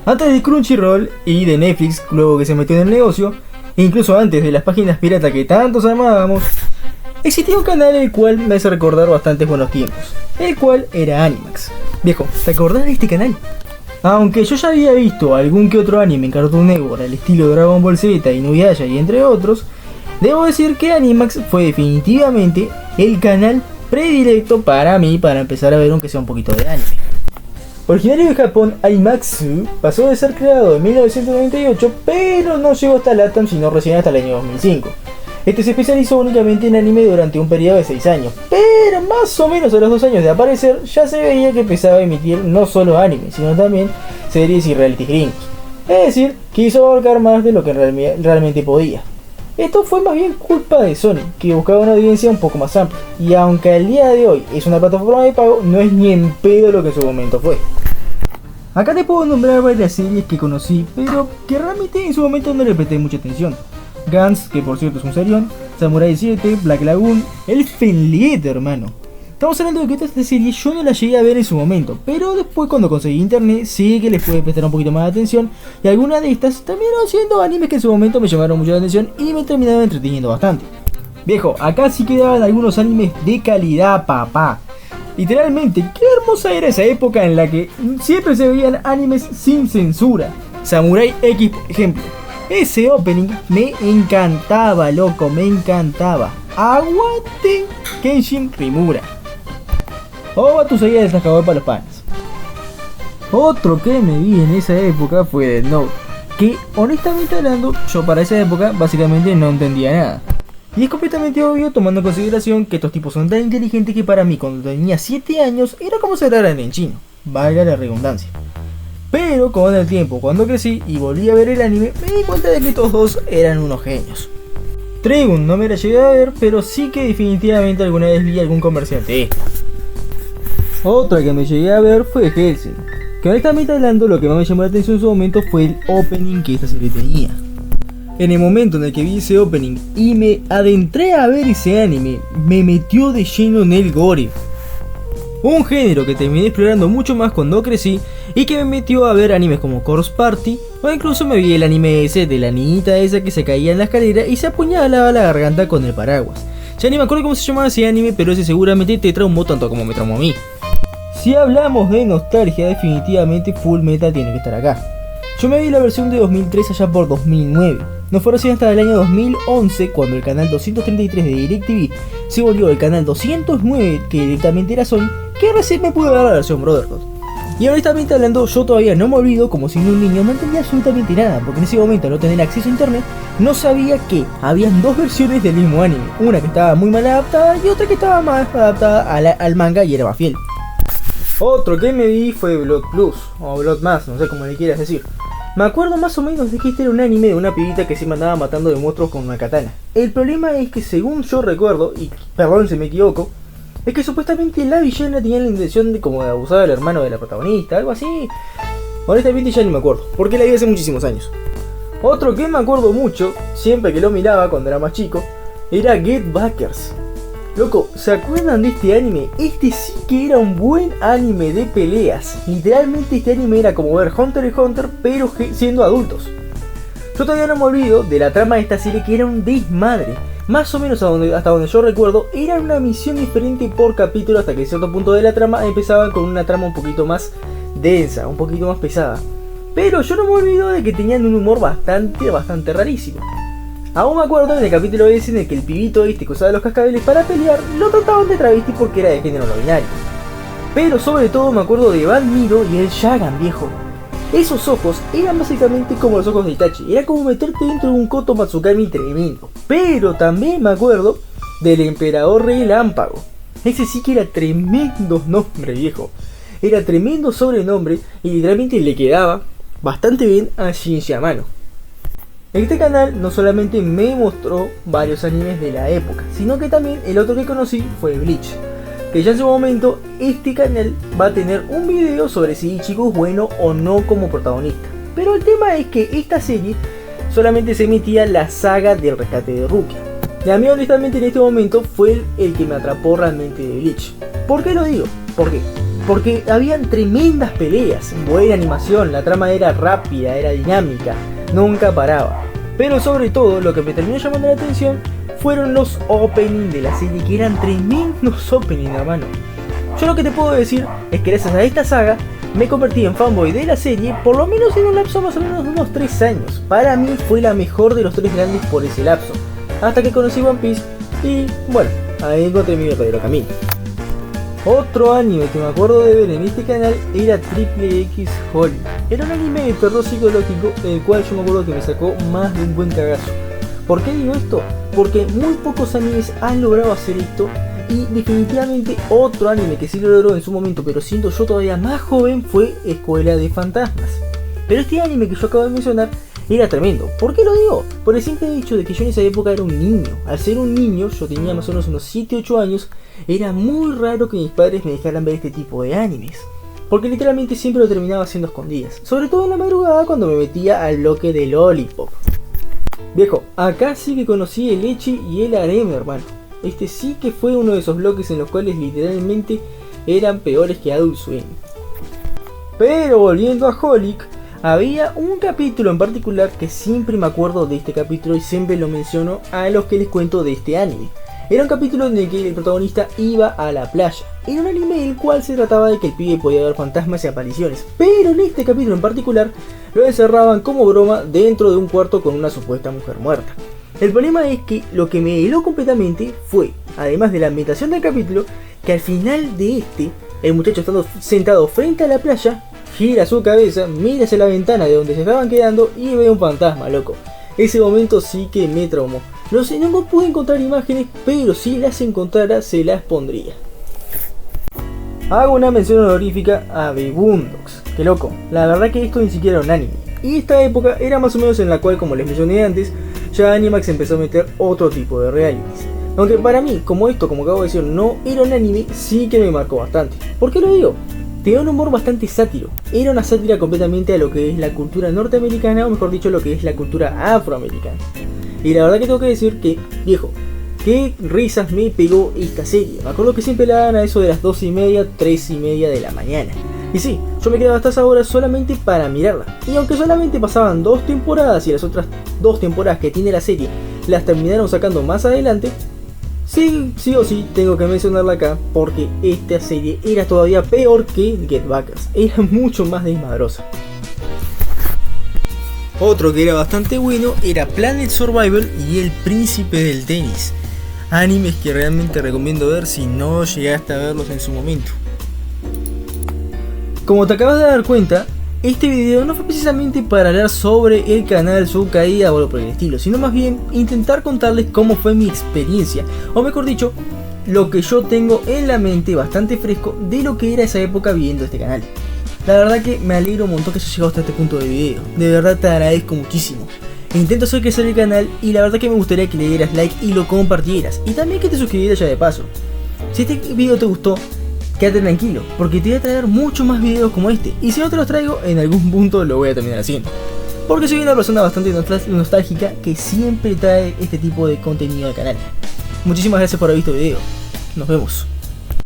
Antes de Crunchyroll y de Netflix, luego que se metió en el negocio, e incluso antes de las páginas pirata que tantos amábamos, existía un canal el cual me hace recordar bastantes buenos tiempos, el cual era Animax. Viejo, ¿te acordás de este canal? Aunque yo ya había visto algún que otro anime en Cartoon Network al estilo Dragon Ball Z, Inuyasha y entre otros, debo decir que Animax fue definitivamente el canal predilecto para mí para empezar a ver aunque sea un poquito de anime. Originario de Japón, Aimaksu pasó de ser creado en 1998, pero no llegó hasta LATAM sino recién hasta el año 2005. Este se especializó únicamente en anime durante un periodo de 6 años, pero más o menos a los 2 años de aparecer ya se veía que empezaba a emitir no solo anime, sino también series y realities gringos. Es decir, quiso abarcar más de lo que realmente podía. Esto fue más bien culpa de Sony, que buscaba una audiencia un poco más amplia, y aunque al día de hoy es una plataforma de pago, no es ni en pedo lo que en su momento fue. Acá te puedo nombrar varias series que conocí, pero que realmente en su momento no le presté mucha atención. Gantz, que por cierto es un serión, Samurai 7, Black Lagoon, Elfen Lied, hermano. Estamos hablando de que todas estas series yo no las llegué a ver en su momento, pero después cuando conseguí internet sí que les pude prestar un poquito más de atención, y algunas de estas terminaron siendo animes que en su momento me llamaron mucho la atención y me terminaban entreteniendo bastante. Viejo, acá sí quedaban algunos animes de calidad, papá. Literalmente, qué hermosa era esa época en la que siempre se veían animes sin censura. Samurai X, por ejemplo. Ese opening me encantaba, loco, me encantaba. Aguante Kenshin Rimura. O tu seguida del destacador para los panes. Otro que me vi en esa época fue Death Note, que honestamente hablando, yo para esa época básicamente no entendía nada. Y es completamente obvio tomando en consideración que estos tipos son tan inteligentes que para mí cuando tenía 7 años era como si hablaran en chino, valga la redundancia. Pero con el tiempo, cuando crecí y volví a ver el anime, me di cuenta de que estos dos eran unos genios. Trigun no me la llegué a ver, pero sí que definitivamente alguna vez vi algún comercial de esta. Otra que me llegué a ver fue Hellsing, que honestamente hablando lo que más me llamó la atención en su momento fue el opening que esta serie tenía. En el momento en el que vi ese opening y me adentré a ver ese anime, me metió de lleno en el gore. Un género que terminé explorando mucho más cuando crecí y que me metió a ver animes como Corpse Party, o incluso me vi el anime ese de la niñita esa que se caía en la escalera y se apuñalaba la garganta con el paraguas. Ya ni me acuerdo cómo se llamaba ese anime, pero ese seguramente te traumó tanto como me traumó a mí. Si hablamos de nostalgia, definitivamente Full Metal tiene que estar acá. Yo me vi la versión de 2003 allá por 2009. No fue recién hasta el año 2011 cuando el canal 233 de DirecTV se volvió el canal 209, que directamente era Sony, que recién me pude ver la versión Brotherhood. Y honestamente hablando, yo todavía no me olvido, como siendo un niño no entendía absolutamente nada, porque en ese momento al no tener acceso a internet, no sabía que habían dos versiones del mismo anime, una que estaba muy mal adaptada y otra que estaba más adaptada al manga y era más fiel. Otro que me vi fue Blood Plus, o Blood Más, no sé cómo le quieras decir. Me acuerdo más o menos de que este era un anime de una pibita que se mandaba matando de monstruos con una katana. El problema es que según yo recuerdo, y perdón si me equivoco, es que supuestamente la villana tenía la intención de como de abusar del hermano de la protagonista, algo así. Honestamente ya ni me acuerdo, porque la vi hace muchísimos años. Otro que me acuerdo mucho, siempre que lo miraba cuando era más chico, era Get Backers. Loco, ¿se acuerdan de este anime? Este sí que era un buen anime de peleas. Literalmente este anime era como ver Hunter x Hunter, pero siendo adultos. Yo todavía no me olvido de la trama de esta serie, que era un desmadre. Más o menos hasta donde yo recuerdo, era una misión diferente por capítulo, hasta que en cierto punto de la trama empezaban con una trama un poquito más densa, un poquito más pesada. Pero yo no me olvido de que tenían un humor bastante rarísimo. Aún me acuerdo en el capítulo ese en el que el pibito que usaba los cascabeles para pelear lo trataban de travesti porque era de género no binario. Pero sobre todo me acuerdo de Van Miro y el Shagan, viejo. Esos ojos eran básicamente como los ojos de Itachi, era como meterte dentro de un Koto Matsukami tremendo. Pero también me acuerdo del Emperador Relámpago. Ese sí que era tremendo nombre, viejo. Era tremendo sobrenombre y literalmente le quedaba bastante bien a Shinji Amano. Este canal no solamente me mostró varios animes de la época, sino que también el otro que conocí fue Bleach. Que ya en su momento este canal va a tener un video sobre si Ichigo es bueno o no como protagonista. Pero el tema es que esta serie solamente se emitía la saga del rescate de Rukia. Y a mí honestamente en este momento fue el que me atrapó realmente de Bleach. ¿Por qué lo digo? ¿Por qué? porque habían tremendas peleas, buena animación, la trama era rápida, era dinámica, nunca paraba. Pero sobre todo lo que me terminó llamando la atención fueron los openings de la serie, que eran tremendos openings, hermano. Yo lo que te puedo decir es que gracias a esta saga me convertí en fanboy de la serie, por lo menos en un lapso más o menos de unos 3 años. Para mí fue la mejor de los 3 grandes por ese lapso, hasta que conocí One Piece y bueno, ahí encontré mi verdadero camino. Otro anime que me acuerdo de ver en este canal era Triple X Holy. Era un anime de terror psicológico, el cual yo me acuerdo que me sacó más de un buen cagazo. ¿Por qué digo esto? Porque muy pocos animes han logrado hacer esto, y definitivamente otro anime que sí lo logró en su momento, pero siendo yo todavía más joven, fue Escuela de Fantasmas. Pero este anime que yo acabo de mencionar era tremendo. ¿Por qué lo digo? Por el simple hecho de que yo en esa época era un niño. Al ser un niño, yo tenía más o menos unos 7-8 años, era muy raro que mis padres me dejaran ver este tipo de animes, porque literalmente siempre lo terminaba haciendo a escondidas, sobre todo en la madrugada cuando me metía al bloque de Lollipop. Viejo, acá sí que conocí el Ecchi y el Harem, hermano. Este sí que fue uno de esos bloques en los cuales literalmente eran peores que Adult Swim. Pero volviendo a Holic, había un capítulo en particular que siempre me acuerdo de este capítulo y siempre lo menciono a los que les cuento de este anime. Era un capítulo en el que el protagonista iba a la playa. Era un anime en el cual se trataba de que el pibe podía ver fantasmas y apariciones, pero en este capítulo en particular lo encerraban como broma dentro de un cuarto con una supuesta mujer muerta. El problema es que lo que me heló completamente fue, además de la ambientación del capítulo, que al final de el muchacho estando sentado frente a la playa, gira su cabeza, mira hacia la ventana de donde se estaban quedando y ve un fantasma, loco. Ese momento sí que me traumó. No sé, no pude encontrar imágenes, pero si las encontrara se las pondría. Hago una mención honorífica a The Boondocks. Que loco, la verdad que esto ni siquiera era un anime. Y esta época era más o menos en la cual, como les mencioné antes, ya Animax empezó a meter otro tipo de realities. Aunque para mí, como acabo de decir, no era un anime, sí que me marcó bastante. ¿Por qué lo digo? Tenía un humor bastante sátiro. Era una sátira completamente a lo que es la cultura norteamericana, o mejor dicho, lo que es la cultura afroamericana. Y la verdad que tengo que decir que, viejo, qué risas me pegó esta serie. Me acuerdo que siempre la daban a eso de las 2:30, 3:30 de la mañana. Y sí, yo me quedaba hasta esa hora solamente para mirarla. Y aunque solamente pasaban 2 temporadas y las otras 2 temporadas que tiene la serie las terminaron sacando más adelante, sí o sí tengo que mencionarla acá, porque esta serie era todavía peor que Get Backers. Era mucho más desmadrosa. Otro que era bastante bueno era Planet Survival y El Príncipe del Tenis. Animes que realmente recomiendo ver si no llegaste a verlos en su momento. Como te acabas de dar cuenta, este video no fue precisamente para hablar sobre el canal, su caída o algo por el estilo, sino más bien intentar contarles cómo fue mi experiencia, o mejor dicho, lo que yo tengo en la mente bastante fresco de lo que era esa época viendo este canal. La verdad que me alegro un montón que hayas llegado hasta este punto de video, de verdad te agradezco muchísimo. Intento hacer crecer el canal y la verdad que me gustaría que le dieras like y lo compartieras, y también que te suscribieras ya de paso. Si este video te gustó, quédate tranquilo, porque te voy a traer muchos más videos como este, y si no te los traigo, en algún punto lo voy a terminar haciendo. Porque soy una persona bastante nostálgica que siempre trae este tipo de contenido al canal. Muchísimas gracias por haber visto el video, nos vemos.